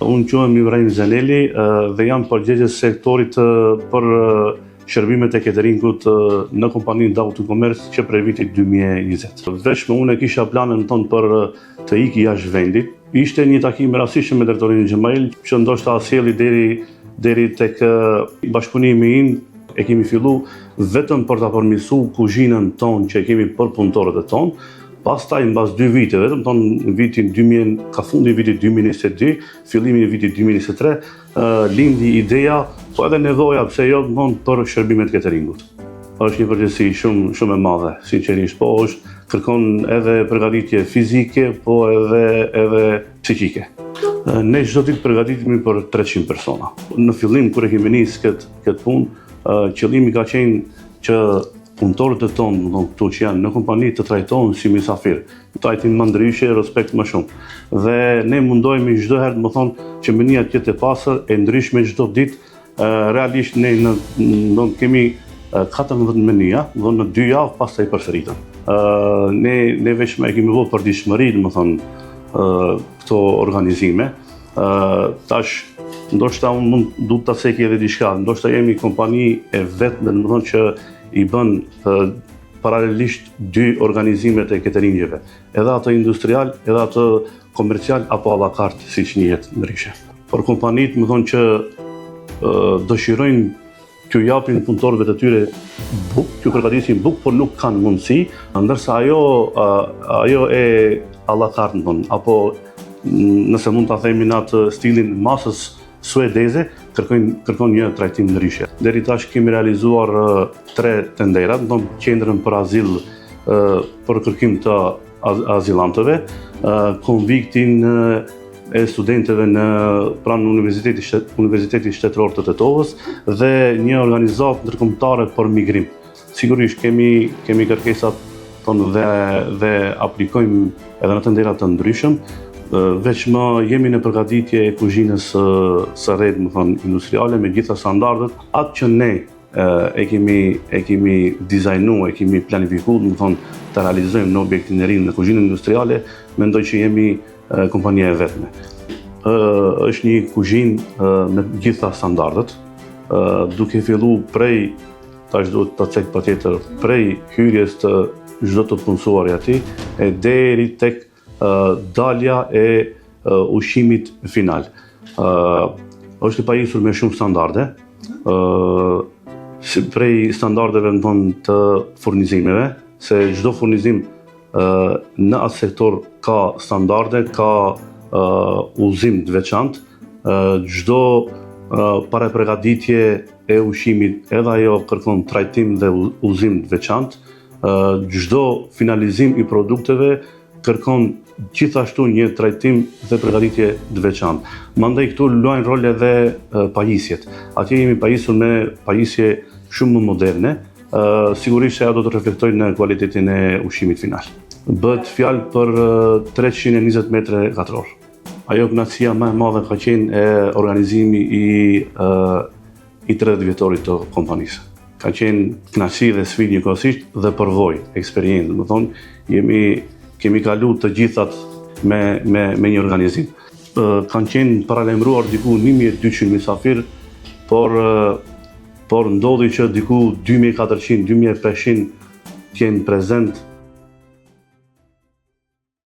Unë quhem Ibrahim Zeneli dhe jam përgjegjës sektorit për shërbimet e cateringut në kompaninë Dautu Commerce që prej vitit 2020. Veç me unë kisha planën tonë për të iki jashtë vendit. Ishte një takim rastishëm me drejtorin Xhemail që ndoshta sjellli deri tek bashkëpunimi im. E kemi fillu vetëm për ta përmirësuar kuzhinën tonë që e kemi për punëtorët e tonë. Pastaj mbas 2 vite, vetëm ka fundi i vitit 2022, fillimi i vitit 2023, lindi ideja, po edhe nevoja pse jo për shërbimet cateringut. Është një përgjegjësi shumë e madhe, sinqerisht, po kërkon edhe përgatitje fizike, po edhe psiqike. Ne çdo ditë përgatitemi për 300 persona. Në fillim kur e kemi nisë këtë punë, qëllimi ka qenë që punëtorët e tonë, këtu që janë në kompani, të trajtohen si mysafir, trajtim më ndryshe, respekt më shumë. Dhe ne mundohemi çdo herë, më thonë, që menia të jetë e pastër, e ndryshme çdo ditë. Realisht ne kemi 14 menia, dhe në 2 javë pastaj përsëritën. Ne veç me kemi vënë përditshmëri, më thonë, këto organizime. Tash ndoshta unë duhet ta seki edhe diçka, ndoshta jemi kompani e vetme, domethënë që i bën paralelisht 2 organizimet e cateringjeve, edhe ato industrial, edhe ato komercial apo a la carte, siç njihet ndryshe. Por kompanitë më thonë që dëshirojnë t'ju japin punëtorëve të tyre bukë, t'ju përgatisin bukë, por nuk kanë mundësi, ndërsa ajo e a la carte, apo nëse mund ta themi në atë stilin masës suedeze, kërkon një trajtim ndryshe. Deri tash kemi realizuar 3 tenderat, qendrën për azil për kërkim të azilantëve, konviktin e studentëve në pranë Universitetit Shtetëror të Tetovës dhe një organizatë ndërkombëtare për migrim. Sigurisht kemi kërkesat tonë dhe aplikojmë edhe në tenderat të ndryshëm. Veç më jemi në përgatitje e kuzhinës së re, industriale me gjitha standardet, atë që ne e kemi dizajnuar, e kemi planifikuar, të realizojmë në objektin e ri në kuzhinën industriale, mendoj që jemi kompania e vetme. Është një kuzhinë me gjitha standardet, duke fillu prej, tash duhet të cek patjetër, prej hyrjes të çdo të punësuari aty, deri tek dalja e ushqimit final. Është i pajisur me shumë standarde, prej standardeve të furnizimeve, se çdo furnizim në atë sektor ka standarde, ka udhëzim të veçantë, çdo parapërgatitje e ushqimit edhe ajo kërkon trajtim dhe udhëzim të veçantë, çdo finalizim i produkteve kërkon gjithashtu një trajtim dhe përgatitje të veçantë. Mandej këtu luajnë rol edhe pajisjet. Atje jemi pajisur me pajisje shumë më moderne, sigurisht se ajo do të reflektojë në cilësinë e ushqimit final. Bëhet fjalë për 320 metra katror. Ajo kënaqësia më e madhe ka qenë organizimi i 30 vjetorit të kompanisë. Ka qenë kënaqësi dhe sfidë njëkohësisht dhe përvojë, eksperiencë, do thonë, kemi kalu të gjithat me një organizim. Kanë qenë paralajmëruar diku 1200 mysafir, por ndodhi që diku 2400-2500 t'jenë prezent